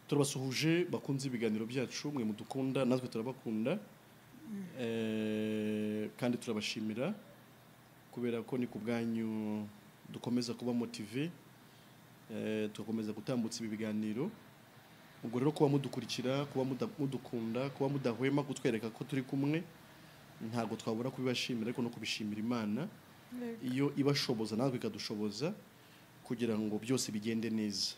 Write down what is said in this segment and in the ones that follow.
turabasuhuje bakunze ibiganiro byacu mwe mudukunda natwe turabakunda kandi turabashimira kubera ko ni ku bwanyu dukomeza kuba motive tugakomeza gutambutsa ibi biganiro. Ubwo rero kuba mudukurikira, kuba mudukunda, kuba mudahwema kutwereka ko turi kumwe, ntabwo twabura kubibashimira ariko no kubishimira Imana iyo ibashoboza natwe ikadushoboza kugira ngo byose bigende neza.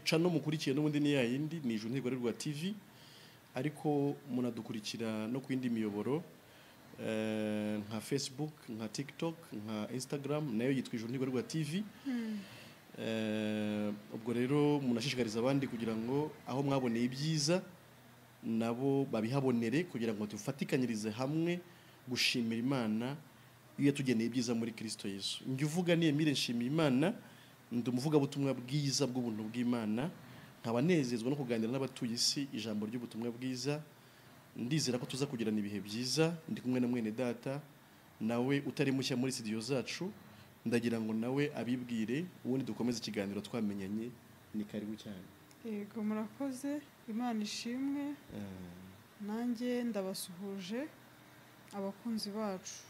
Channel mukurikiye n'ubundi ni yayindi ni Ijuru TV, ariko munadukurikira no ku yindi miyoboro nka Facebook, nka TikTok, nka Instagram, nayo yitwa Ijuru TV. Ubwo rero munashishikariza abandi kugira ngo aho mwaboneye ibyiza nabo babihabonere kugira ngo tufatikanyirize hamwe gushimira Imana iyo yatugeneye ibyiza muri Kristo Yesu. Njye uvuga ni Emile nshimira Imana, ndi umuvuga butumwa bwiza bw'ubuntu bw'Imana, nkabanezezwa no kuganira n'abatuye isi ijambo ry'ubutumwa bwiza. Ndizera ko tuza kugirana ibihe byiza, ndi kumwe na mwene data nawe utari mushya muri studio zacu, ndagira ngo nawe abibwire ubundi dukomeze ikiganiro twamenyanye. Ni karibu cyane. Yego murakoze, Imana ishimwe. Nanjye ndabasuhuje abakunzi bacu.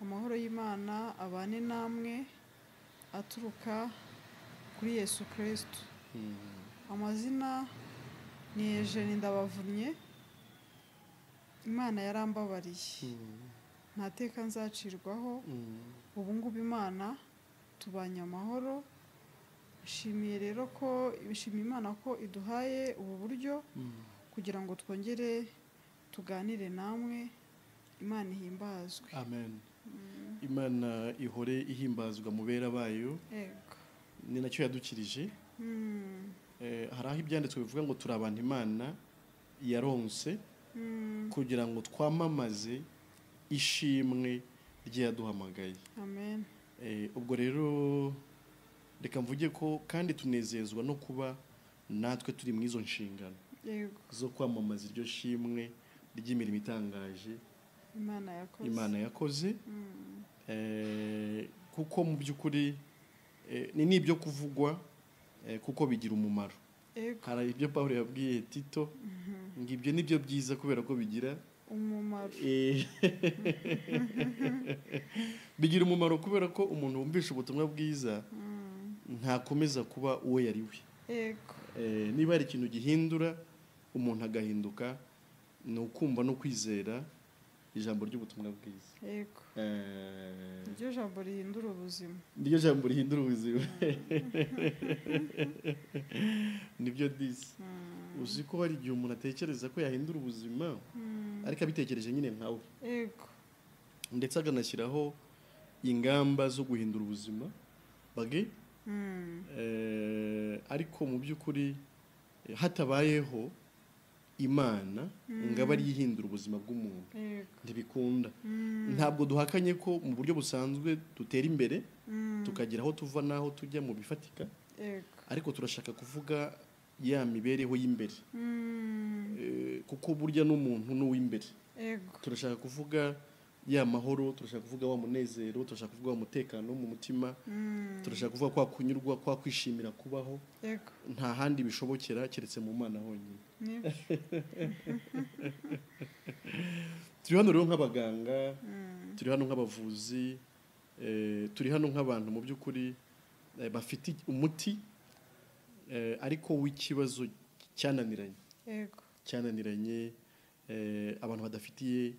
Amahoro y'Imana abane namwe aturuka kuri Yesu Kristo. Amazina ni Ijuru ndabavunye. Imana yarambabariye, nta teka nzacirwaho. Ubu ngubu Imana tubanye amahoro. Bishimiye Imana ko iduhaye ubu buryo kugira ngo twongere tuganire namwe. Imana ihimbazwe. Amen. Imana ihore ihimbazwa mu bera bayo. Yego. Ni nacyo yadukirije. Hari aho ibyanditswe bivuga ngo turi abantu Imana yaronse kugira ngo twamamaze ishimwe rye yaduhamagaye. Amen. Ubwo rero reka mvuge ko kandi tunezezwa no kuba natwe turi mu izo nshingano zo kwamamaza iryo shimwe ry'imirimo itangaje Imana yakoze. Kuko mu by'ukuri ni n'ibyo kuvugwa kuko bigira umumaro. Hari ibyo Pawulo yabwiye Tito ngo ibyo nibyo byiza kubera ko bigira umumaro. Bigira umumaro kubera ko umuntu wumvisha ubutumwa bwiza ntakomeza kuba uwo yari we. Yego. Niba hari ikintu gihindura umuntu agahinduka, ni ukumva no kwizera ijambo ry'ubutumwa bwiza. Yego. Iryo jambo rihindura ubuzima. Niryo jambo rihindura ubuzima. Nibyo disi. Uzi ko hari igihe umuntu atekereza ko yahindura ubuzima ariko abitekereje nyine nkawe. Yego. Ndetse aganashyiraho ingamba zo guhindura ubuzima bage. Ariko mu by'ukuri hatabayeho Imana ngaba ari yihindura ubuzima bw'umuntu ntibikunda. Ntabwo duhakanye ko mu buryo busanzwe dutera imbere tukagira aho tuva naho tujya mu bifatika, ariko turashaka kuvuga ya mibereho y'imbere, kuko burya n'umuntu n'uw'imbere. Turashaka kuvuga ya mahoro, turashaka kuvuga wa munezero, turashaka kuvuga wa mutekano mu mutima, turashaka kuvuga kwa kunyurwa, kwa kwishimira kubaho. Nta handi bishobokera keretse mu Mana honyine. Turi hano rero nk'abaganga, turi hano nk'abavuzi, turi hano nk'abantu mu by'ukuri bafite umuti ariko w'ikibazo cyananiranye, abantu badafitiye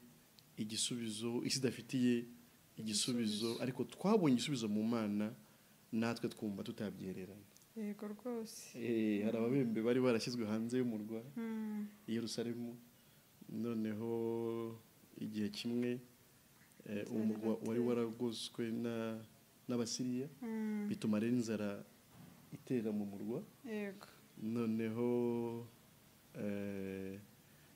igisubizo, isi idafitiye igisubizo, ariko twabonye igisubizo mu Mana natwe twumva tutabyererana. Yego rwose. Hari ababembe bari barashyizwe hanze y'umurwa i Yerusalemu, noneho igihe kimwe umurwa wari waragoswe n'Abasiriya, bituma rero inzara itera mu murwa. Noneho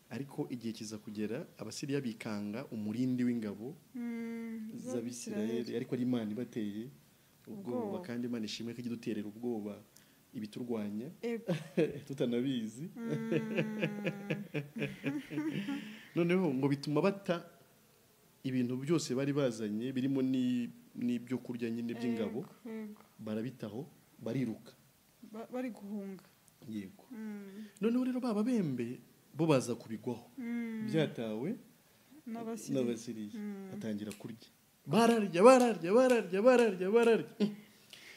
ariko igihe kiza kugera Abasiriya bikanga umurindi w'ingabo z'Abisirayeli, ariko ari Imana ibateye ubwoba, kandi Imana ishimwe ko iduterera ubwoba ibiturwanya tutanabizi. Noneho ngo bituma bata ibintu byose bari bazanye birimo n'ibyo kurya nyine by'ingabo, barabitaho bariruka. bari guhunga. Yego. Noneho rero baba bembe bo baza kubigwaho. Byatawe n'abasiriya batangira kurya. Bararya.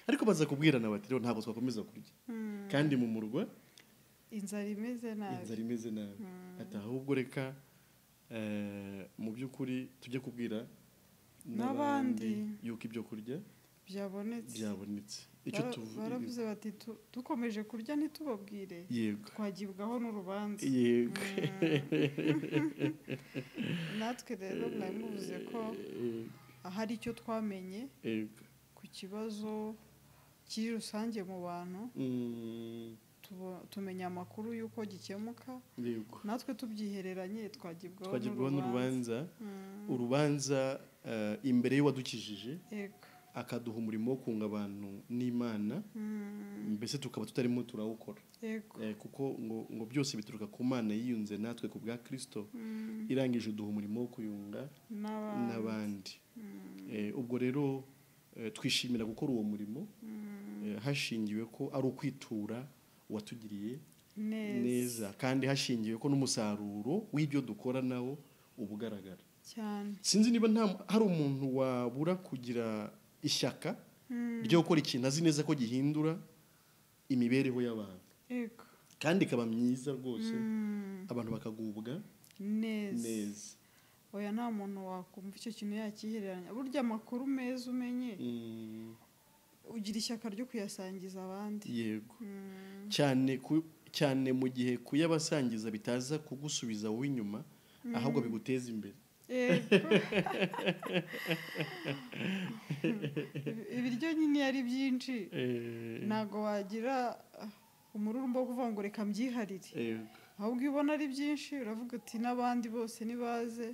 Ariko baza kubwirana bati rero ntabwo twakomeza kurya. Kandi mu murwa inzara imeze nabi. Ati ahubwo reka mu by'ukuri tujye kubwira n'abandi yuko ibyo kurya byabonetse. Icyo baravuze bati dukomeje kurya ntitubabwire. Yego. Twagibwaho n'urubanza. Yego. Natwe rero mwamuvuze ko ahari icyo twamenye ku kibazo kiri rusange mu bantu. Tumenya amakuru y'uko gikemuka. Natwe tubyihereranye twagibwaho n'urubanza. Urubanza imbere y'uwadukijije akaduha umurimo wo kunga abantu n'Imana, mbese tukaba tutarimo turawukora. Kuko ngo byose bituruka ku Mana yiyunze natwe ku bwa Kristo, irangije uduha umurimo wo kuyunga n'abandi. Ubwo rero twishimira gukora uwo murimo hashingiwe ko ari ukwitura uwatugiriye neza, kandi hashingiwe ko n'umusaruro w'ibyo dukora nawo ubugaragara cyane. Sinzi niba hari umuntu wabura kugira ishyaka ryo gukora ikintu azi neza ko gihindura imibereho y'abantu, kandi ikaba myiza rwose, abantu bakagubwa neza. Oya, nta muntu wakumva icyo kintu yakihereranya. Burya amakuru meza umenye ugira ishyaka ryo kuyasangiza abandi. Yego. Cyane mu gihe kuyabasangiza bitaza kugusubiza wowe inyuma, ahubwo biguteza imbere. Ibiryo nyine ari byinshi, ntago wagira umururumbo wo kuvuga ngo reka mbyiharire. Ahubwo iyo ubona ari byinshi uravuga uti n'abandi bose nibaze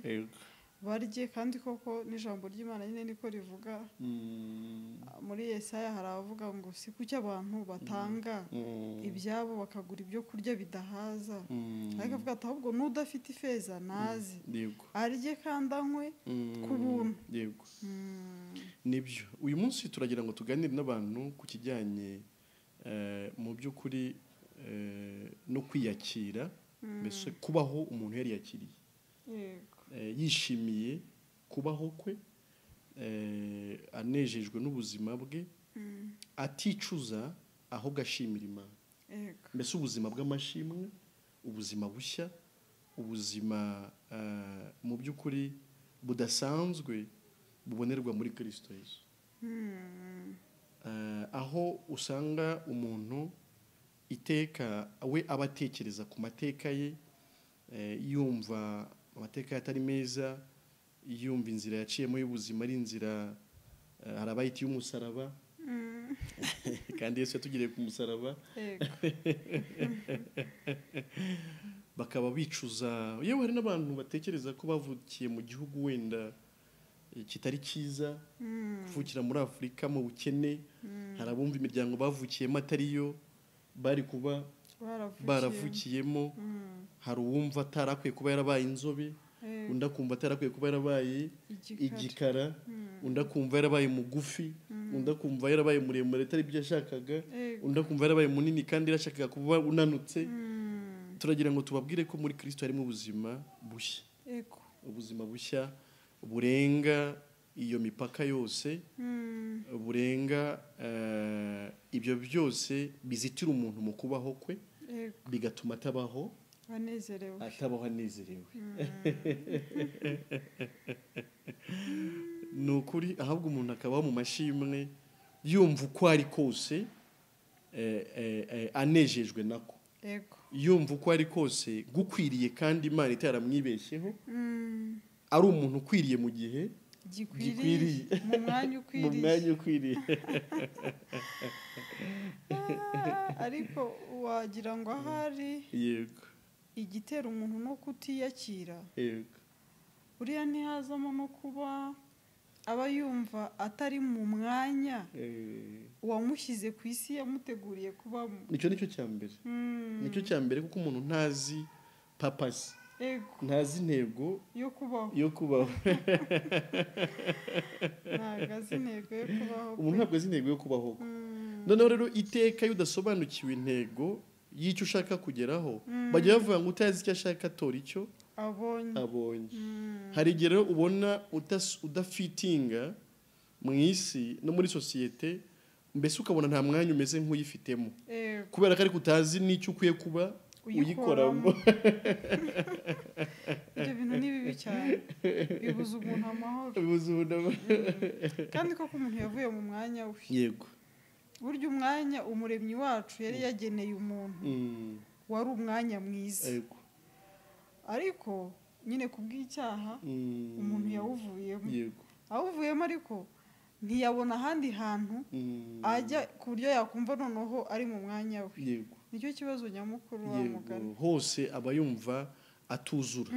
barye. Kandi koko n'ijambo ry'Imana nyine niko rivuga. Muri Yesaya hari abavuga ngo si kuki abantu batanga ibyabo bakagura ibyo kurya bidahaza. Ariko avuga ati ahubwo n'udafite ifeza naze arye kandi anywe ku buntu. Nibyo uyu munsi turagira ngo tuganire n'abantu ku kijyanye mu by'ukuri no kwiyakira, mbese kubaho umuntu yari yakiriye, yishimiye kubaho kwe, anejejwe n'ubuzima bwe, aticuza ahubwo ashimira Imana. Mbese ubuzima bw'amashimwe, ubuzima bushya, ubuzima mu by'ukuri budasanzwe bubonerwa muri Kristo Yesu. Aho usanga umuntu iteka we aba atekereza ku mateka ye, yumva amateka atari meza, yumva inzira yaciyemo y'ubuzima ari inzira hari abayita y'umusaraba, kandi Yesu yatugiriye ku musaraba. Bakaba bicuza. Yewe hari n'abantu batekereza ko bavukiye mu gihugu wenda kitari cyiza, kuvukira muri Afurika mu bukene. Hari abumva imiryango bavukiyemo atariyo bari kuba baravukiyemo. Hari uwumva atarakwiye kuba yarabaye inzobe, undi akumva atarakwiye kuba yarabaye igikara, undi akumva yarabaye mugufi, undi akumva yarabaye muremure atari ibyo yashakaga, undi akumva yarabaye munini kandi yashakaga kuba unanutse. Turagira ngo tubabwire ko muri Kristo harimo ubuzima bushya. Ubuzima bushya burenga iyo mipaka yose, burenga ibyo byose bizitira umuntu mu kubaho kwe, bigatuma atabaho anezerewe. Ni ukuri, ahubwo umuntu akabaho mu mashimwe, yumva uko ari kose anejejwe nako, yumva uko ari kose gukwiriye kandi Imana itaramwibeshyeho, ari umuntu ukwiriye mu gihe gikwiriye, mu mwanya ukwiriye. Ariko wagira ngo ahari igitera umuntu no kutiyakira, buriya ntihazamo no kuba aba yumva atari mu mwanya uwamushyize ku isi yamuteguriye kubamo. Nicyo cya mbere, kuko umuntu ntazi papasi, ntazi intego yo kubaho. Ntabwo azi intego yo kubaho. Umuntu ntabwo azi intego yo kubaho. noneho rero iteka iyo udasobanukiwe intego y'icyo ushaka kugeraho bajya bavuga ngo utazi icyo ashaka atora icyo abonye. hari igihe rero ubona udafitinga mu isi no muri sosiyete, mbese ukabona nta mwanya umeze nk'uyifitemo kubera ko ariko utazi n'icyo ukwiye kuba uyikoramo. ibyo bintu ni bibi cyane, bibuza umuntu amahoro. kandi koko umuntu yavuye mu mwanya we. Yego, burya umwanya umuremyi wacu yari yageneye umuntu wari umwanya mwiza. Yego, ariko nyine kubw'icyaha umuntu yawuvuyemo. yego, awuvuyemo ariko ntiyabona ahandi hantu ajya ku buryo yakumva noneho ari mu mwanya we. yego, nicyo kibazo nyamukuru wa mugani. hose aba yumva atuzura,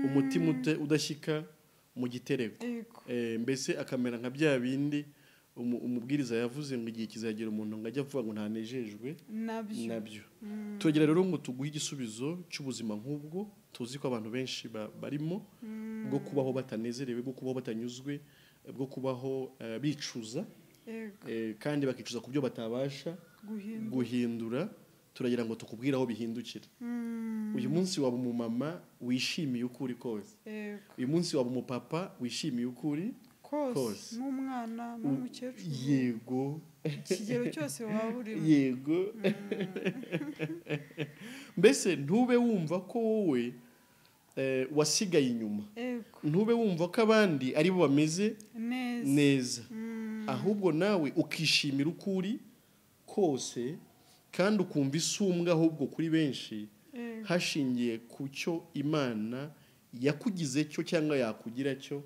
umutima udashyika mu gitereko. mbese akamera nka bya bindi umubwiriza yavuze ngo igihe kizagera umuntu ngo ajya avuga ngo ntanejejwe nabyo. tugira rero ngo tuguhe igisubizo cy'ubuzima nk'ubwo tuzi ko abantu benshi barimo, bwo kubaho batanezerewe, bwo kubaho batanyuzwe, bwo kubaho bicuza, kandi bakicuza ku byo batabasha guhindura. turagira ngo tukubwire aho bihindukira. uyu munsi waba umumama wishimiye uko uri kose, uyu munsi waba umupapa wishimiye uko uri kose, n'umwana n'umukecuru, yego, ikigero cyose waba urimo, yego. mbese ntube wumva ko wowe wasigaye inyuma, ntube wumva ko abandi ari bo bameze neza, ahubwo nawe ukishimira uko uri kose, kandi ukumva isumbwa ahubwo kuri benshi hashingiye ku cyo Imana yakugize cyo cyangwa yakugira cyo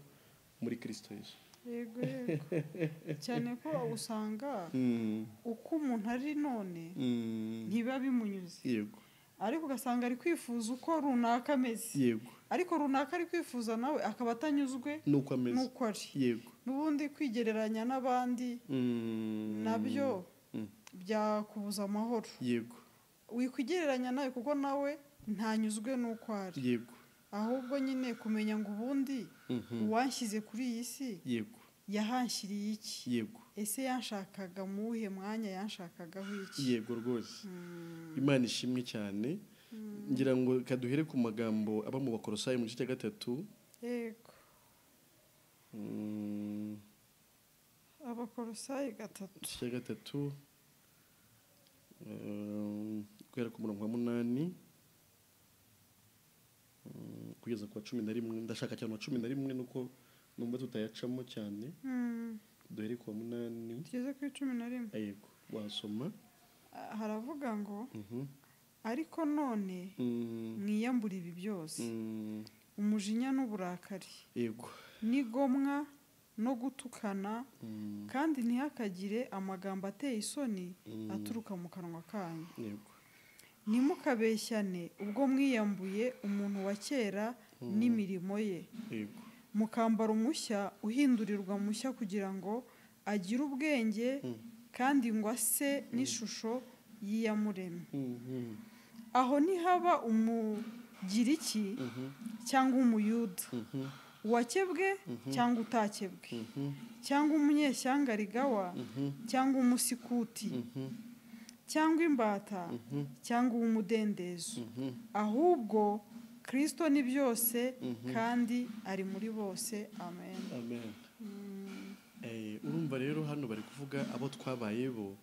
muri Kristo Yesu. yego cyane ko usanga uko umuntu ari none ntiba bimunyuze. Yego, ariko ugasanga ari kwifuza uko runaka ameze. Yego, ariko runaka ari kwifuza nawe akaba atanyuzwe nuko ameze, nuko ari. Yego, n'ubundi kwigereranya n'abandi nabyo byakubuza amahoro. Yego, wikwigereranya nawe kuko nawe ntanyuzwe nuko ari. Yego, ahubwo nyine kumenya ngo ubundi uwanshyize kuri iyi si, yego, yahanshyiriye iki, yego, ese yanshakaga mu wuhe mwanya, yanshakagaho iki. yego rwose. Imana ishimwe cyane. ngira ngo kaduhere ku magambo aba mu Bakolosayi mu gice cya 3. yego, Abakolosayi 3 guhera ku murongo wa 8 kugeza ku wa 11. ndashaka cyane wa 11 nuko numva tutayacamo cyane. duhere ku wa 8 tugeze ku 11. yego, wasoma. haravuga ngo ariko none mwiyambura ibi byose, umujinya n'uburakari, yego, n'igomwa no gutukana, kandi ntihakagire amagambo ateye isoni aturuka mu kanwa kanyu. yego, ntimukabeshyane ubwo mwiyambuye umuntu wa kera n'imirimo ye, yego, mukambara umushya uhindurirwa mushya kugira ngo agire ubwenge kandi ngo ase n'ishusho y'iyamuremye. aho ntihaba umugiriki cyangwa umuyuda, uwakebwe cyangwa utakebwe, cyangwa umunyeshyanga rigawa cyangwa umusikuti, cyangwa imbata cyangwa uw'umudendezo, ahubwo Kristo ni byose kandi ari muri bose. amen. amen. urumva rero hano bari kuvuga abo twabaye bo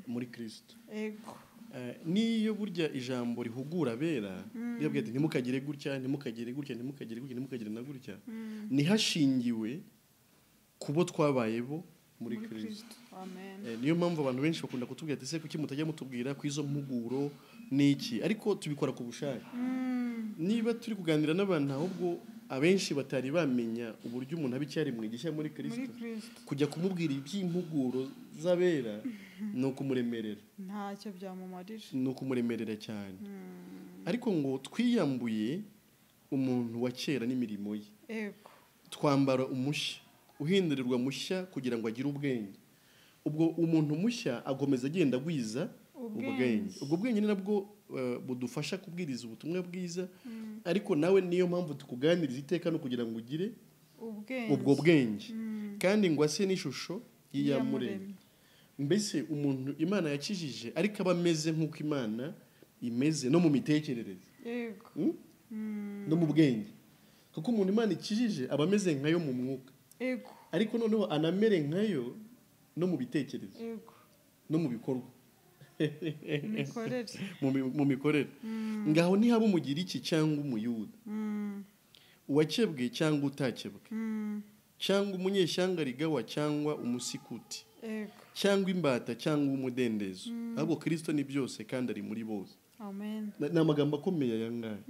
muri Kristo. Yego, niyo burya ijambo rihugura abera ribabwira ati ntimukagire gutya, ntimukagire gutya, ntimukagire gutya, ntimukagire na gutya, nihashingiwe kubo twabaye bo muri Kristo. amen. niyo mpamvu abantu benshi bakunda kutubwira ati se kuki mutajya mutubwira ku izo mpuguro n'iki, ariko tubikora ku bushake. niba turi kuganira n'abantu ahubwo abenshi batari bamenya uburyo umuntu abicyaremwe gishya muri Kristo, kujya kumubwira iby'impuguro z'abera ni ukumuremerera, ntacyo byamumarira, ni ukumuremerera cyane. ariko ngo twiyambuye umuntu wa kera n'imirimo ye, yego, twambara umushya uhindurirwa mushya kugira ngo agire ubwenge. ubwo umuntu mushya agomeza agenda agwiza ubwenge. ubwo bwenge ni nabwo budufasha kubwiriza ubutumwa bwiza, ariko nawe niyo mpamvu tukuganiriza iteka no kugira ngo ugire ubwo bwenge, kandi ngo ase n'ishusho y'iyamuremye. mbese umuntu Imana yakijije ariko aba ameze nk'uko Imana imeze no mu mitekerereze yego no mu bwenge, kuko umuntu Imana ikijije aba ameze nkayo mu mwuka yego, ariko noneho anamere nkayo no mu bitekerezo yego, no mu bikorwa imikorere mu mikorere. Ngaho ntihaba umugiriki cyangwa umuyuda, uwakebwe cyangwa utakebwe, cyangwa umunyeshyanga rigawa cyangwa umusikuti, cyangwa imbata cyangwa umudendezo, ahubwo Kristo ni byose kandi ari muri bose. Amen. Ni amagambo akomeye aya ngaya.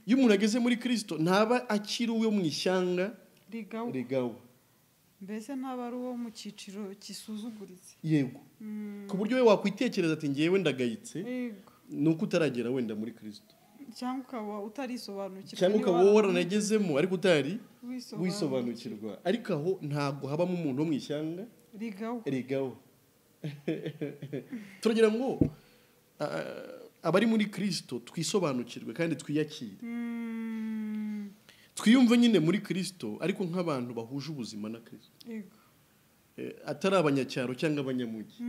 Iyo umuntu ageze muri Kristo ntaba akiri uwo mu ishyanga rigawa, mbese ntaba ari uwo mu cyiciro kisuzuguritse. Yego, ku buryo we wakwitekereza ati ngewe ndagayitse, nuko utaragera wenda muri Kristo, cyangwa ukaba utarisobanukirwa, cyangwa ukaba waranagezemo ariko utari wisobanukirwa. Ariko aho ntabwo habamo umuntu wo mu ishyanga rigawa. Turagira ngo abari muri Kristo twisobanukirwe kandi twiyakire, twiyumve nyine muri Kristo ariko nk'abantu bahuje ubuzima na Kristo, atari abanyacyaro cyangwa abanyamujyi,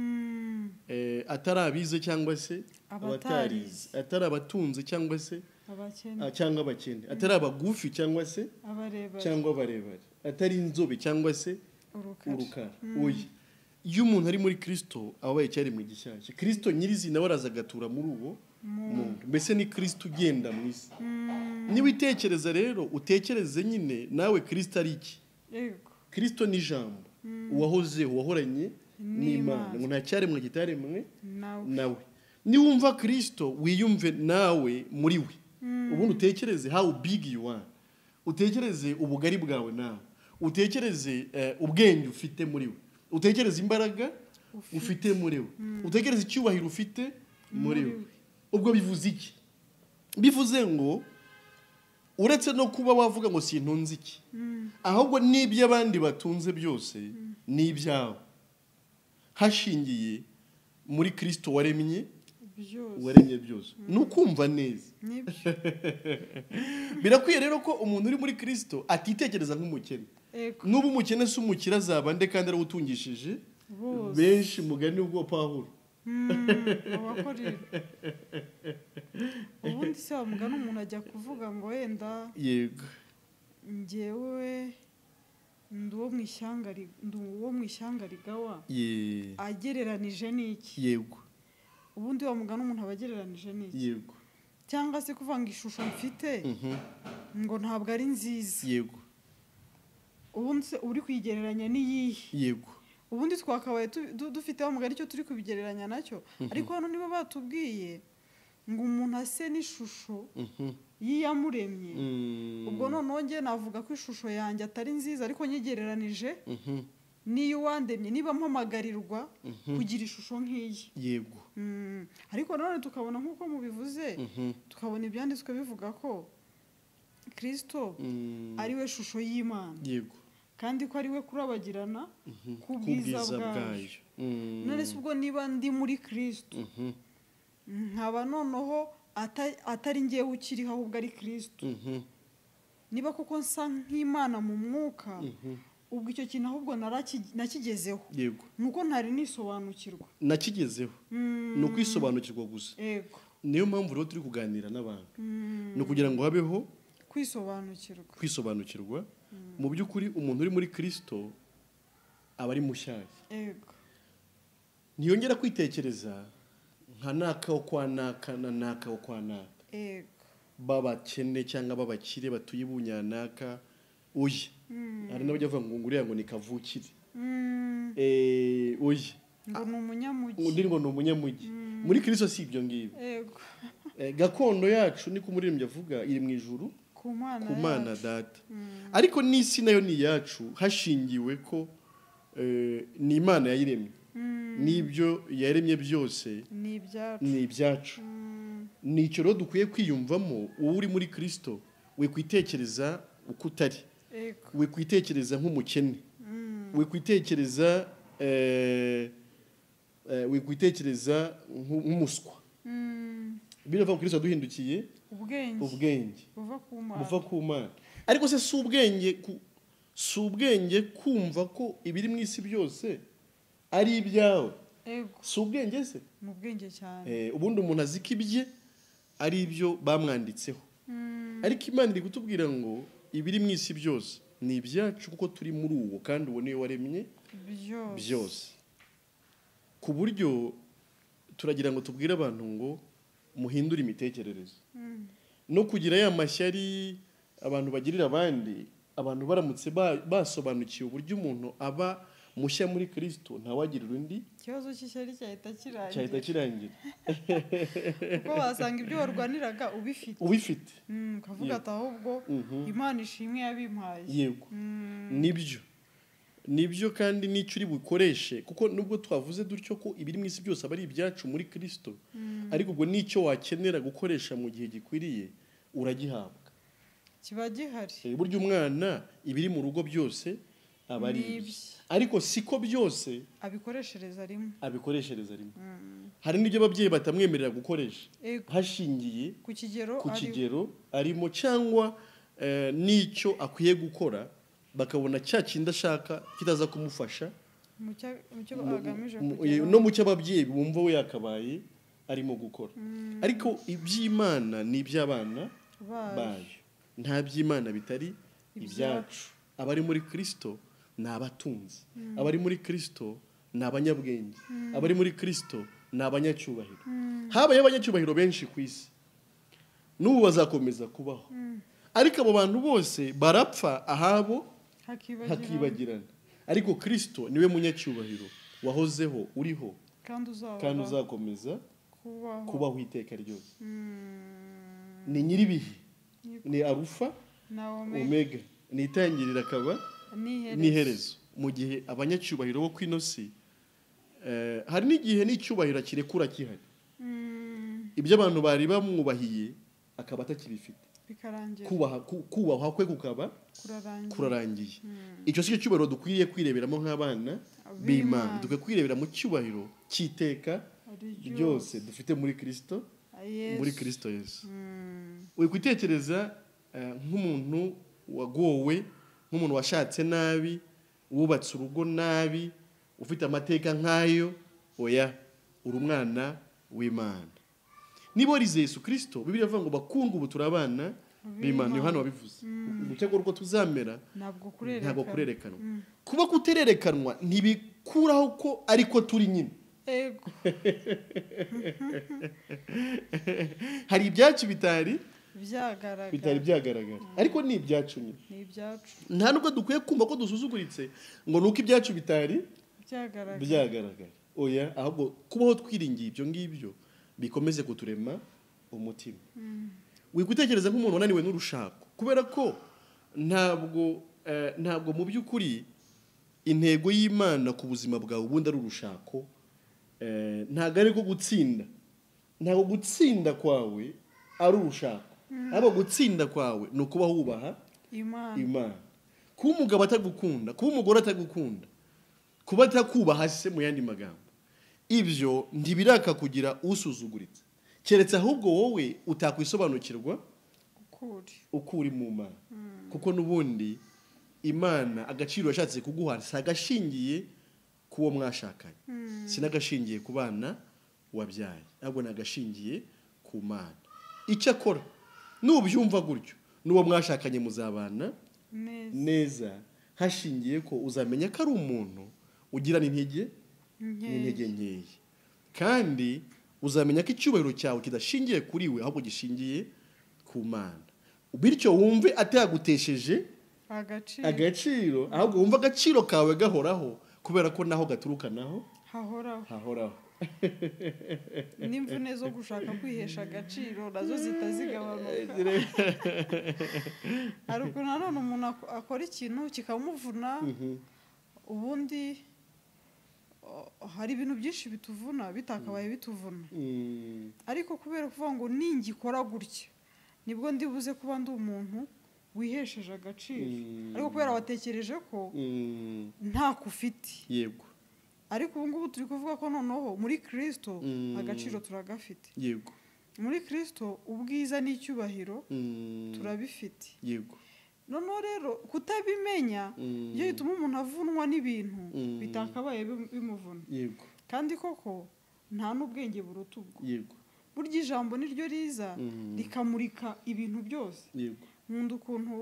atari abize cyangwa se abatarize, atari abatunze cyangwa se abakene, atari abagufi cyangwa se abarebare, atari inzobe cyangwa se urukara. Oya, iyo umuntu ari muri Kristo abaye cyari mu gishyashya. Kristo nyirizina waraza agatura muri uwo muntu, mbese ni Kristo ugenda mu isi. Niba utekereza rero utekereze nyine nawe Kristo ari iki? Kristo ni ijambo, uwahozeho, wahoranye n'Imana, ngo nta cyaremwe kitaremwe nawe. Niwumva Kristo wiyumve nawe muri we, ubundi utekereze how big you are, utekereze ubugari bwawe nawe, utekereze ubwenge ufite muri we, utekereze imbaraga ufite muri we, utekereze icyubahiro ufite muri we. Ubwo bivuze iki? Bivuze ngo uretse no kuba wavuga ngo sintunze iki, ahubwo n'ibyo abandi batunze byose ni ibyawe, hashingiye muri Kristo waremye byose. Nukumva neza. Birakwiye rero ko umuntu uri muri Kristo atitekereza nk'umukene. Nuba umukene si umukire azaba nde kandi ari utungishije benshi, mugani ubwo Pawulo. Ubundi se wamugana umuntu ajya kuvuga ngo wenda yego njyewe ndi uwo mu ishyanga rigawa, agereranije n'iki? Yego. Ubundi wamugana umuntu aba agereranije n'iki? Yego. Cyangwa se kuvuga ngo ishusho mfite ngo ntabwo ari nziza. Yego. Ubundi se uri kuyigereranya n'iyihe? Yego. Ubundi twakabaye dufite wamugana icyo turi kubigereranya nacyo, ariko hano niba batubwiye ngo umuntu ase n'ishusho y'iyamuremye, ubwo noneho njye navuga ko ishusho yanjye atari nziza, ariko nyigereranije n'iyo wandemye, niba mpamagarirwa kugira ishusho nk'iyi. Yego. Ariko nanone tukabona nk'uko mubivuze, tukabona ibyanditswe bivuga ko Kristo ari we shusho y'Imana. Yego. Kandi ko ari we kurabagirana ku bwiza bwayo. None se ubwo niba ndi muri Kristo, nkaba noneho atari ngewe ukiriho ahubwo ari Kristo, niba koko nsa nk'Imana mu mwuka, ubwo icyo kintu ahubwo nakigezeho. Yego. Nuko ntari nisobanukirwa. Nakigezeho. Ni ukwisobanukirwa gusa. Yego. Niyo mpamvu rero turi kuganira n'abantu, ni ukugira ngo habeho kwisobanukirwa. Mu by'ukuri umuntu uri muri Kristo aba ari mushyashya. Yego. Ntiyongera kwitekereza nka naka wo kwa naka na naka wo kwa naka. Yego. Babakene cyangwa babakire batuye bunyanaka. Oya. Hari n'abajya bavuga ngo nguriya ngo ni kavukire. Oya. Ngo ni umunyamujyi. Undi ngo ni umunyamujyi. Muri Kristo si ibyo ngibyo. Yego. Gakondo yacu ni kumuririmbyi avuga iri mu ijuru ku Mana data. Ariko n'isi nayo ni yacu, hashingiwe ko ni Imana yayiremye, n'ibyo yaremye byose ni ibyacu. Nicyo rero dukwiye kwiyumvamo. Wowe uri muri Kristo we kwitekereza uko utari, we kwitekereza nk'umukene, we kwitekereza nk'umuswa. Biravuga ko Kristo yaduhindukiye ubwenge buva ku Mana. Ariko se si ubwenge kumva ko ibiri mu isi byose ari ibyawe ego si ubwenge se mu bwenge cyane ubundi umuntu azi ko ibye ari ibyo bamwanditseho ariko Imana iri kutubwira ngo ibiri mu isi byose ni ibyacu kuko turi muri uwo kandi uwo niwe waremye byose ku buryo turagira ngo tubwire abantu ngo muhindure imitekerereze no kugira ya mashyari abantu bagirira abandi, abantu baramutse basobanukiye uburyo umuntu aba mushya muri Kristo ntawagirira undi ikibazo cy'ishyari cyahita kirangira kuko wasanga ibyo warwaniraga ubifite ukavuga ati ahubwo Imana ishimwe yabimpaye. Yego nibyo kandi n'icyo uri bukoreshe kuko nubwo twavuze dutyo ko ibiri mu isi byose aba ari ibyacu muri Kristo ariko ubwo n'icyo wakenera gukoresha mu gihe gikwiriye uragihabwa, kiba gihari. Burya umwana ibiri mu rugo byose aba ari ariko siko byose abikoreshereza rimwe. Hari n'ibyo ababyeyi batamwemerera gukoresha hashingiye ku kigero arimo cyangwa n'icyo akwiye gukora, bakabona cya kindi ashaka kitaza kumufasha no mu cyo ababyeyi bumva we yakabaye arimo gukora. Ariko iby'Imana ni iby'abana bayo, nta by'Imana bitari ibyacu. Abari muri Kristo ni abatunzi, abari muri Kristo ni abanyabwenge, abari muri Kristo ni abanyacyubahiro. Habaye abanyacyubahiro benshi ku isi n'ubu bazakomeza kubaho, ariko abo bantu bose barapfa ahabo hakibagirana. Ariko Kristo niwe munyacyubahiro wahozeho, uriho kandi uzakomeza kubaho iteka ryose. Ni nyiribihe, ni Alufa na Omega, ni itangirira akaba n'iherezo. Mu gihe abanyacyubahiro bo kwino si hari n'igihe n'icyubahiro kirekura kihari, ibyo abantu bari bamwubahiye akaba atakibifite, kubahwa kwe kukaba kurarangiye. Icyo si cyo cyubahiro dukwiriye kwireberamo nk'abana b'Imana. Dukwiye kwirebera mu cyubahiro cy'iteka ryose dufite muri Kristo, muri Kristo Yesu. Uri kwitekereza nk'umuntu wagowe, nk'umuntu washatse nabi, wubatse urugo nabi, ufite amateka nk'ayo, oya, uri umwana w'Imana. Niba warize Yesu Kristo, Bibiliya ivuga ngo bakundwa ubu turi abana b'Imana. Yohana wabivuze. Umutego uko tuzamera ntabwo kurerekanwa. Kuba kutererekanwa ntibikuraho ko ariko turi nyine. Hari ibyacu bitari byagaragara, ariko ni ibyacu nyine. Nta nubwo dukwiye kumva ko dusuzuguritse ngo nuko ibyacu bitari byagaragara. Oya, ahubwo kubaho twiringiye ibyo ngibyo bikomeze kuturema umutima. Wigutekereza nk'umuntu wananiwe n'urushako, kubera ko ntabwo mu by'ukuri intego y'Imana ku buzima bwawe ubundi ari urushako. Ntabwo ari ko gutsinda, ntabwo gutsinda kwawe ari urushako, ahubwo gutsinda kwawe ni ukuba wubaha Imana. Kuba umugabo atagukunda, kuba umugore atagukunda, kuba atakubaha se, mu yandi magambo, ibyo ntibiraka kugira usuzuguritse, keretse ahubwo wowe utakwisobanukirwa ukuri mu Mana. Kuko n'ubundi Imana agaciro yashatse kuguha si agashingiye kuwo mwashakanye, sinagashingiye ku bana wabyaye, ahubwo nagashingiye ku Mana. Icyo akora nubyumva gutyo, n'uwo mwashakanye muzabana neza, hashingiye ko uzamenya ko ari umuntu ugira n'intege nkeya, kandi uzamenya ko icyubahiro cyawe kidashingiye kuri we ahubwo gishingiye ku Mana. Bityo wumve atagutesheje agaciro, ahubwo wumva agaciro kawe gahoraho, kubera ko naho gaturuka naho hahoraho. N'imvune zo gushaka kwihesha agaciro nazo zitazigabanuka. Hari ukuntu nanone umuntu akora ikintu kikamuvuna, ubundi hari ibintu byinshi bituvuna bitakabaye bituvuna, ariko kubera kuvuga ngo ningikora gutya nibwo ndibuze kuba ndi umuntu wihesheje agaciro, ariko kubera watekereje ko ntako ufite. Yego. Ariko ubu ngubu turi kuvuga ko noneho muri Kristo agaciro turagafite. Yego. Muri Kristo ubwiza n'icyubahiro turabifite. Yego. noneho rero kutabimenya iyo bituma umuntu avunwa n'ibintu bitakabaye bimuvuna yego kandi koko nta n'ubwenge buruta ubwo yego burya ijambo niryo riza rikamurika ibintu byose yego nkunda ukuntu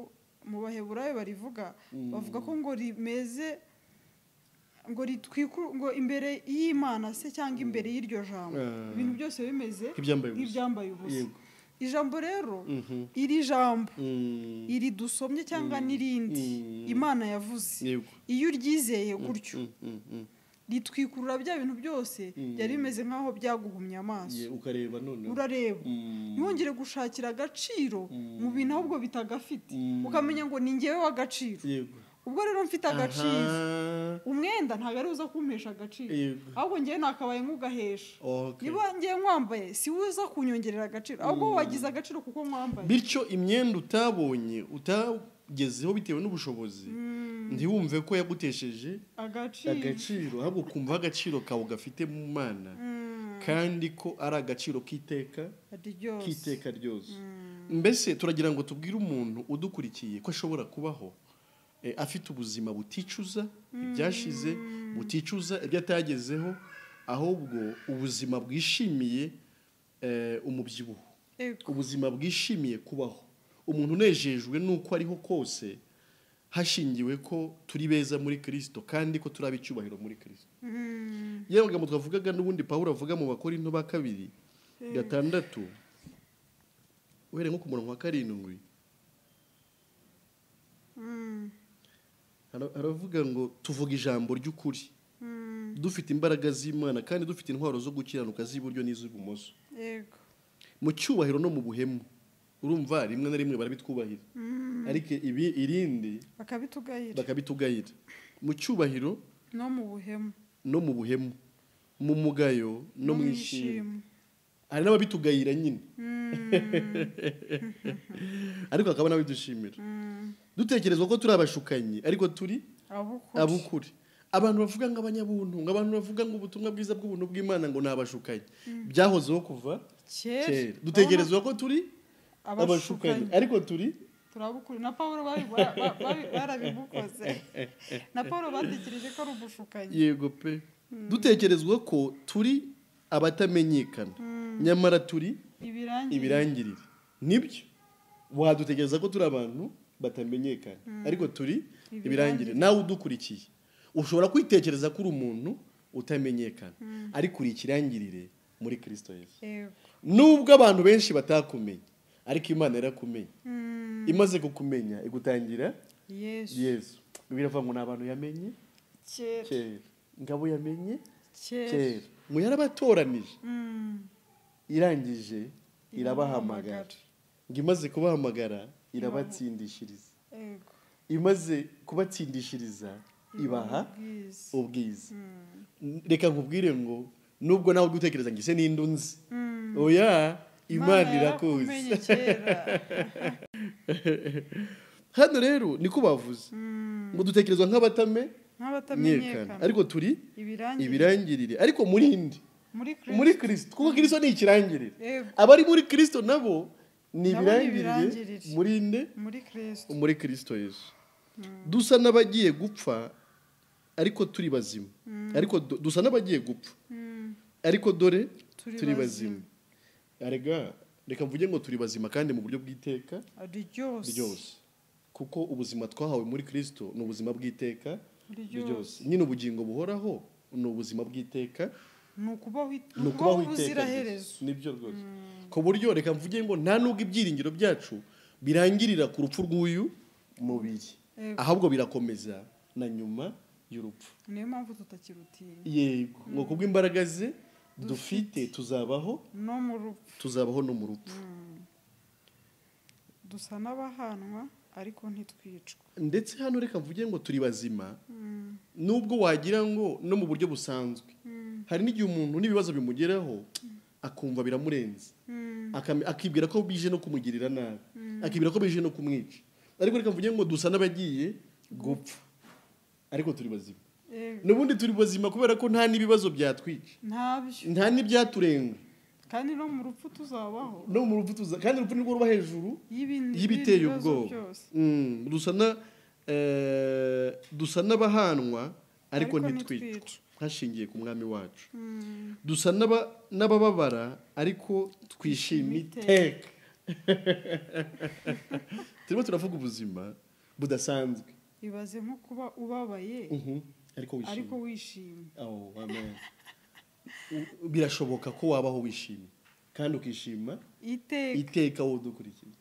mu baheburayo barivuga bavuga ko ngo rimeze ngo ngo imbere y'Imana se cyangwa imbere y'iryo jambo ibintu byose bimeze nk'ibyambaye ubusa ijambo rero iri jambo iri dusomye cyangwa n'irindi Imana yavuze iyo uryizeye gutyo ritwikurura bya bintu byose byari bimeze nk'aho byaguhumye amaso ukareba none urareba ntihongere gushakira agaciro mu bintu ahubwo bitagafite ukamenya ngo ni njyewe w'agaciro ubwo rero mfite agaciro umwenda ntabwo ari uza kumpesha agaciro ahubwo njyewe nakabaye nk'ugahesha niba ngiye nkwambaye si uza kunyongerera agaciro ahubwo wagize agaciro kuko nkwambaye bityo imyenda utabonye utagezeho bitewe n'ubushobozi ntiwumve ko yagutesheje agaciro ahubwo kumva agaciro kawe gafite mu Mana kandi ko ari agaciro k'iteka ryose mbese turagira ngo tubwire umuntu udukurikiye ko ashobora kubaho afite ubuzima buticuza ibyashize buticuza ibyo atagezeho ahubwo ubuzima bwishimiye umubyibuho ubuzima bwishimiye kubaho umuntu unejejwe nuko ariho kose hashingiwe ko turi beza muri Kristo kandi ko turaba icyubahiro muri Kristo yewe ngo twavugaga n'ubundi Pawulo avuga mu Bakorinto ba 2:6 uhere nko ku murongo wa 7 aravuga ngo tuvuga ijambo ry'ukuri dufite imbaraga z'Imana kandi dufite intwaro zo gukiranuka z'iburyo n'iz'ibumoso yego mu cyubahiro no mu buhemu urumva rimwe na rimwe barabitwubahira ariko irindi bakabitugayira mu cyubahiro no mu buhemu mu mugayo no mu ishimo hari n'ababitugayira nyine ariko akaba n'abidushimira dutekerezwa ko turi abashukanyi ariko turi abukuri abantu bavuga ngo abanyabuntu ngo abantu bavuga ngo ubutumwa bwiza bw'ubuntu bw'Imana ngo nabashukanyi byahozeho kuva kera dutekerezwa ko turi abashukanyi ariko turabukuri na Pawulo barabibukoze na Pawulo batekereje ko ari ubushukanyi yego pe dutekerezwa ko turi abatamenyekana nyamara turi ibirangirire nibyo wadutekereza ko turi abantu batamenyekana ariko turi ibirangirire nawe udukurikiye ushobora kwitekereza ko uri umuntu utamenyekana ariko uri ikirangirire muri Kristo Yesu nubwo abantu benshi batakumenye ariko Imana yarakumenye imaze kukumenya igutangira Yesu biravuga ngo n'abantu yamenye kera ngabo yamenye kera mu yarabatoranije irangije irabahamagara ngo imaze kubahamagara irabatsindishiriza imaze kubatsindishiriza ibaha ubwiza reka nkubwire ngo nubwo nawe gutekereza ngo ise n'indunzi oya Imana irakuzi hano rero niko bavuze ngo dutekerezwa nk'abatamenyekana ariko turi ibirangirire ariko muri Kristo kuko Kristo ni ikirangirire abari muri Kristo nabo ni ibirangirire muri Kristo Yesu dusa n'abagiye gupfa ariko turi bazima ariko dusa n'abagiye gupfa ariko dore turi bazima reka mvuge ngo turi bazima kandi mu buryo bw'iteka ryose kuko ubuzima twahawe muri Kristo ni ubuzima bw'iteka ryose nyine ubugingo buhoraho ni ubuzima bw'iteka ni ukubaho ubuziraherezo nibyo rwose ku buryo reka mvuge ngo nta nubwo ibyiringiro byacu birangirira ku rupfu rw'uyu mubiri ahubwo birakomeza na nyuma y'urupfu niyo mpamvu tutakirutinya yego ngo kubw'imbaraga ze dufite tuzabaho no mu rupfu dusa n'abahanwa ariko ntitwicwa ndetse hano reka mvuge ngo turi bazima nubwo wagira ngo no mu buryo busanzwe hari n'igihe umuntu n'ibibazo bimugeraho akumva biramurenze akibwira ko bije no kumugirira nabi akibwira ko bije no kumwica ariko reka mvuge ngo dusa n'abagiye gupfa ariko turi bazima n'ubundi turi bazima kubera ko nta n'ibibazo byatwica nta n'ibyaturenga kandi no mu rupfu tuzabaho, kandi urupfu nirwo ruba hejuru y'ibiteye ubwoba. Dusa n'abahanwa ariko ntitwicwa hashingiye ku mwami wacu. Dusa n'abababara ariko twishima iteka. Turimo turavuga ubuzima budasanzwe. Ibaze nko kuba ubabaye ariko wishimye. Amen. Birashoboka ko wabaho wishimye kandi ukishima iteka wowe udukurikiye,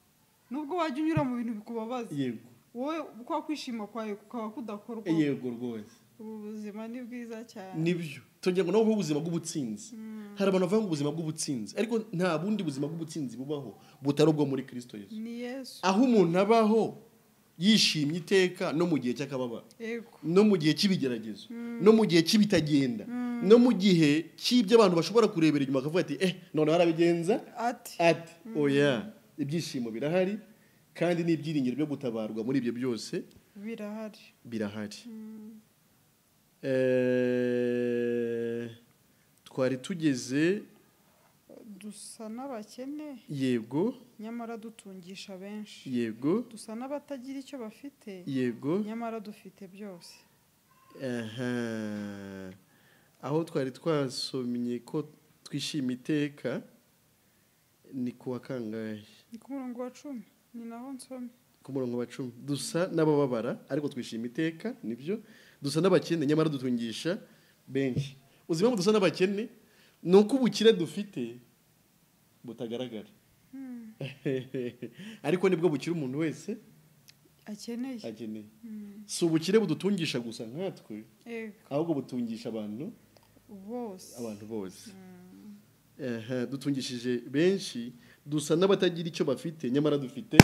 nubwo wajya unyura mu bintu bikubabaza. Yego, wowe kwa kwishima kwawe kukaba kudakorwa. Yego rwose. Ubuzima ni bwiza cyane. Nibyo tongera ngo naho ubuzima bw'ubutsinzi. Hari abantu bavuga ngo ubuzima bw'ubutsinzi, ariko nta bundi buzima bw'ubutsinzi bubaho butari ubwo muri Kristo Yesu. Ni Yesu. Aho umuntu abaho yishimye iteka no mu gihe cy'akababaro, no mu gihe cy'ibigeragezo, no mu gihe cy'ibitagenda, no mu gihe cy'ibyo abantu bashobora kurebera inyuma bakavuga ati none harabigenza ati oya, ibyishimo birahari kandi n'ibyiringiro byo gutabarwa muri ibyo byose birahari. Twari tugeze dusa n'abakene. Yego. Nyamara dutungisha benshi. Yego. Dusa n'abatagira icyo bafite. Yego. Nyamara dufite byose. Aho twari twasomye ko twishima iteka ni kuwa kangahe? Ni ku murongo wa 10. Ni naho nsomye. Ku murongo wa 10. Dusa n'abababara ariko twishima iteka, nibyo. Dusa n'abakene nyamara dutungisha benshi. Uzima dusa n'abakene nuko ubukire dufite butagaragara. Ariko nibwo bukire umuntu wese akeneye. Si ubukire budutungisha gusa nkatwe, ahubwo butungisha abantu bose. Dutungishije benshi. Dusa n'abatagira icyo bafite nyamara dufite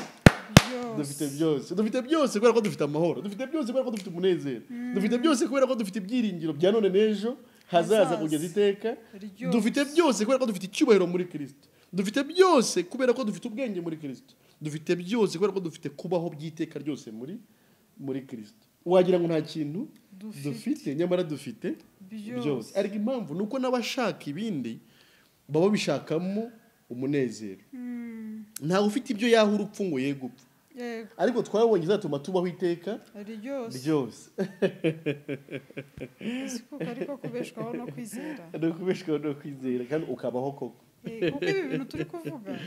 byose. Dufite byose kubera ko dufite amahoro. Dufite byose kubera ko dufite umunezero. Dufite byose kubera ko dufite ibyiringiro bya none n'ejo hazaza kugeza iteka. Dufite byose kubera ko dufite icyubahiro muri Kristo. Dufite byose kubera ko dufite ubwenge muri Kristo. Dufite byose kubera ko dufite kubaho by'iteka ryose muri Kristo. Wagira ngo nta kintu dufite nyamara dufite byose. Ariko impamvu nuko n'abashaka ibindi baba bishakamo umunezero. Ntawe ufite ibyo yaha urupfu ngo ye gupfa. Ariko twabonye izatuma tubaho iteka ryose. Ariko kubeshwaho no kwizera. Kandi ukabaho koko. Kuko ibi bintu turi kuvuga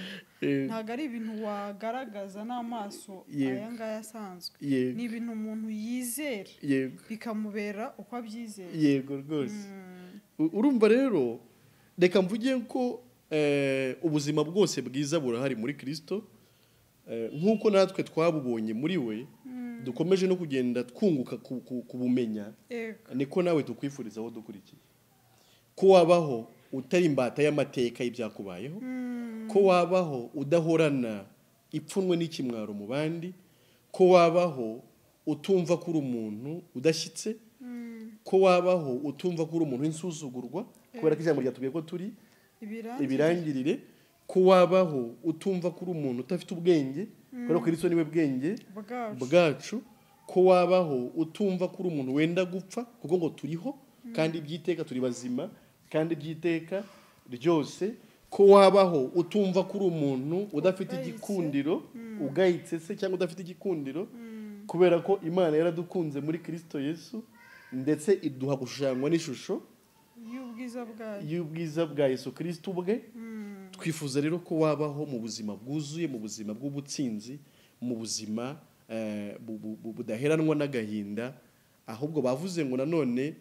ntabwo ari ibintu wagaragaza n'amaso aya ngaya asanzwe. Ni ibintu umuntu yizera bikamubera uko abyizera. Yego rwose. Urumva rero reka mvuge ko ubuzima bwose bwiza burahari muri Kristo. Nk'uko natwe twabubonye muri we dukomeje no kugenda twunguka kubumenya, niko nawe tukwifuriza aho dukurikiye ko wabaho utari imbata y'amateka y'ibyakubayeho, ko wabaho udahorana ipfunwe n'ikimwaro mu bandi, ko wabaho utumva ko uri umuntu udashyitse, ko wabaho utumva ko uri umuntu w'insuzugurwa kubera ko ijambo ryatubwiye ko turi ibirangirire, ko wabaho utumva ko uri umuntu udafite ubwenge kubera ko Kristo niwe bwenge bwacu, ko wabaho utumva ko uri umuntu wenda gupfa kuko ngo turiho kandi byiteka turi bazima kandi byiteka ryose, ko wabaho utumva ko uri umuntu udafite igikundiro, ugayitse se cyangwa udafite igikundiro kubera ko Imana yaradukunze muri Kristo Yesu ndetse iduha gushushanywa n'ishusho y'ubwiza bwa Yesu Kristo ubwe. Twifuza rero ko wabaho mu buzima bwuzuye, mu buzima bw'ubutsinzi, mu buzima budaheranwa n'agahinda, ahubwo bavuze ngo nanone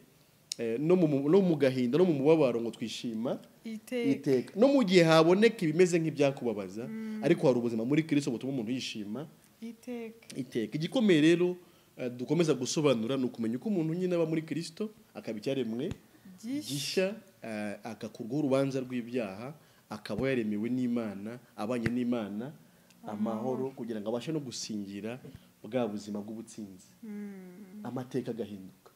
no mu gahinda no mu mubabaro ngo twishima iteka. No mu gihe haboneka ibimeze nk'ibyakubabaza, ariko hari ubuzima muri Kristo butuma umuntu yishima iteka. Igikomeye rero dukomeza gusobanura ni ukumenya uko umuntu nyine aba muri Kristo, akaba icyaremwe gishya, agakurwaho urubanza rw'ibyaha, akaba yaremewe n'Imana, abanye n'Imana amahoro, kugira ngo abashe no gusingira bwa buzima bw'ubutsinzi. Amateka agahinduka,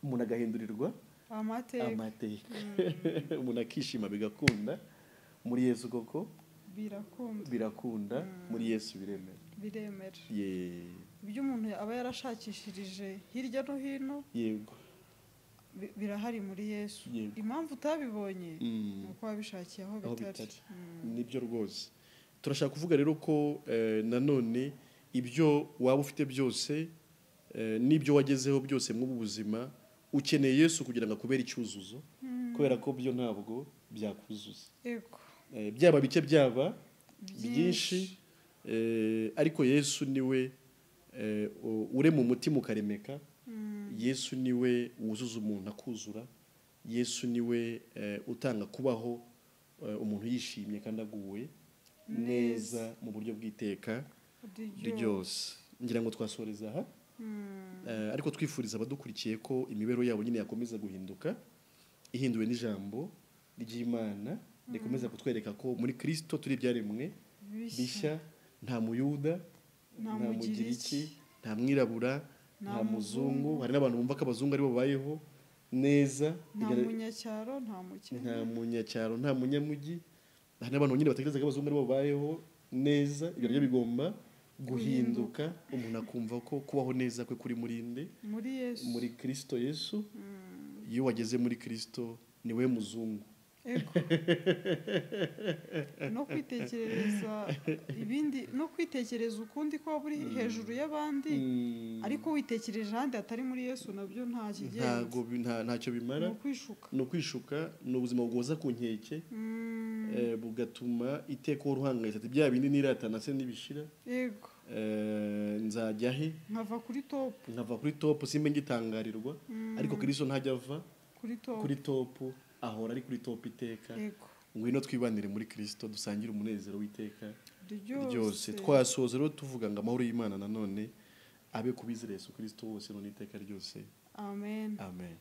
umuntu agahindurirwa amateka. Umuntu akishima bigakunda muri Yesu, koko birakunda muri Yesu, biremera. Ibyo umuntu aba yarashakishirije hirya no hino, yego, birahari muri Yesu. Impamvu utabibonye ni uko wabishakiye aho bitari. Nibyo rwose. Turashaka kuvuga rero ko nanone ibyo waba ufite byose n'ibyo wagezeho byose mu buzima ukeneye Yesu kugira ngo akubere icyuzuzo, kubera ko byo ntabwo byakuzuza. Byaba bike byaba byinshi, ariko Yesu niwe urema umutima ukaremeka. Yesu niwe wuzuza umuntu akuzura. Yesu niwe utanga kubaho umuntu yishimye kandi aguwe neza mu buryo bw'iteka ryose. Ngira ngo twasoreza aha, ariko twifuriza abadukurikiye ko imibereho yabo nyine yakomeza guhinduka, ihinduwe n'ijambo ry'Imana rikomeza kutwereka ko muri Kristo turi ibyaremwe bishya, nta muyuda, nta mugiriki, nta mwirabura, nta muzungu. Hari n'abantu bumva ko abazungu aribo babayeho neza, nta munyacyaro, nta mukene, nta munyacyaro, nta munyamujyi. Hari n'abantu nyine batekereza ko abazungu aribo babayeho neza. Ibyo rero bigomba guhinduka, umuntu akumva ko kubaho neza kwe kuri murinde muri Kristo Yesu. Iyo wageze muri Kristo niwe muzungu. No kwitekerereza ibindi, no kwitekereza ukundi ko uri hejuru y'abandi, ariko witekereje ahandi atari muri Yesu nabyo nta kigenza, ntacyo bimara. No kwishuka ni ubuzima bugoza ku nkeke, bugatuma iteka uruhangayitse ati bya bindi niratana se nibishira. Nzajya he? Nkava kuri top simbe ngitangarirwa, ariko Kristo ntajya ava kuri top, ahora ari kuri top iteka. Ngwino twibanire muri Kristo dusangire umunezero w'iteka ryose. Twasoza rero tuvuga ngo amahoro y'Imana nanone abe kubizera Yesu Kristo wose no n'iteka ryose. Amen. Amen.